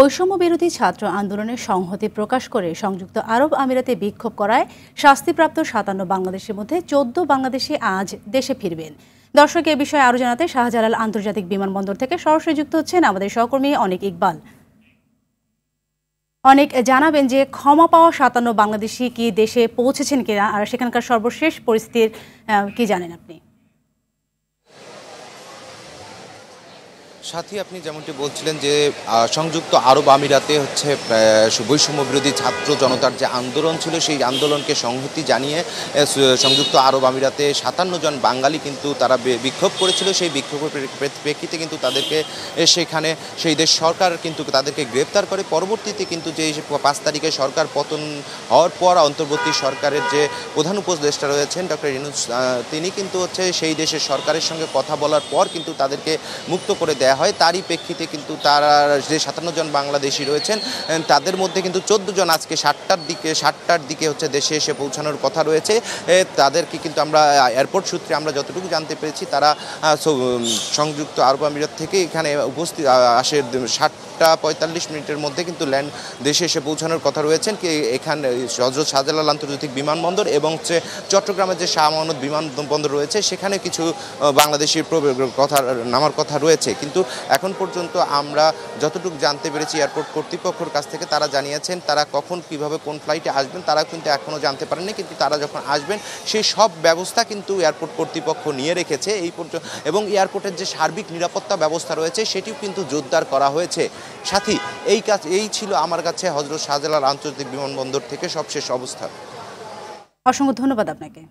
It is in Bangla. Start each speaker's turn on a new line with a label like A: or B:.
A: বৈষম্য বিরোধী ছাত্র আন্দোলনের সংহতি প্রকাশ করে সংযুক্ত আরব আমিরাতে বিক্ষোভ করায় শাস্তিপ্রাপ্ত ৫৭ বাংলাদেশের মধ্যে ১৪ বাংলাদেশি আজ দেশে ফিরবেন। দর্শক, এ বিষয়ে আরও জানাতে শাহজালাল আন্তর্জাতিক বিমানবন্দর থেকে সরাসরি যুক্ত হচ্ছেন আমাদের সহকর্মী অনেক ইকবাল। অনেক জানাবেন যে ক্ষমা পাওয়া ৫৭ বাংলাদেশি কি দেশে পৌঁছেছেন কিনা, আর সেখানকার সর্বশেষ পরিস্থিতির কি জানেন আপনি?
B: সাথী, আপনি যেমনটি বলছিলেন যে সংযুক্ত আরব আমিরাতে হচ্ছে বৈষম্য বিরোধী ছাত্র জনতার যে আন্দোলন ছিল, সেই আন্দোলনকে সংহতি জানিয়ে সংযুক্ত আরব আমিরাতে ৫৭ জন বাঙালি কিন্তু তারা বিক্ষোভ করেছিল। সেই বিক্ষোভের প্রেক্ষিতে কিন্তু তাদেরকে সেখানে সেই দেশ সরকার কিন্তু তাদেরকে গ্রেপ্তার করে। পরবর্তীতে কিন্তু যে ৫ তারিখে সরকার পতন হওয়ার পর অন্তর্বর্তী সরকারের যে প্রধান উপদেষ্টা রয়েছেন ডক্টর ইউনূস, তিনি কিন্তু হচ্ছে সেই দেশের সরকারের সঙ্গে কথা বলার পর কিন্তু তাদেরকে মুক্ত করে দেয়া হয়। তারই প্রেক্ষিতে কিন্তু তারা যে ৫৭ জন বাংলাদেশি রয়েছেন তাদের মধ্যে কিন্তু ১৪ জন আজকে ৭টার দিকে হচ্ছে দেশে এসে পৌঁছানোর কথা রয়েছে। তাদেরকে কিন্তু আমরা এয়ারপোর্ট সূত্রে আমরা যতটুকু জানতে পেরেছি, তারা সংযুক্ত আরব আমিরাত থেকে এখানে উপস্থিত আসে ৭টা ৪৫ মধ্যে কিন্তু দেশে এসে পৌঁছানোর কথা রয়েছেন। কি এখানে হযরত শাহজালাল আন্তর্জাতিক বিমানবন্দর এবং হচ্ছে চট্টগ্রামের যে শাহ আমানত বিমানবন্দর রয়েছে, সেখানে কিছু বাংলাদেশির নামার কথা রয়েছে। কিন্তু এখন পর্যন্ত আমরা যতটুকু জানতে পেরেছি এয়ারপোর্ট কর্তৃপক্ষের কাছ থেকে, তারা জানিয়েছেন তারা কখন কিভাবে কোন ফ্লাইটে আসবেন তারা কিন্তু এখনও জানতে পারেননি। কিন্তু তারা যখন আসবেন সেই সব ব্যবস্থা কিন্তু এয়ারপোর্ট কর্তৃপক্ষ নিয়ে রেখেছে এই পর্যন্ত, এবং এয়ারপোর্টের যে সার্বিক নিরাপত্তা ব্যবস্থা রয়েছে সেটিও কিন্তু জোরদার করা হয়েছে। সাথী, এই ছিল আমার কাছে হযরত শাহজালাল আন্তর্জাতিক বিমানবন্দর থেকে সবশেষ অবস্থা।
A: অসংখ্য ধন্যবাদ আপনাকে।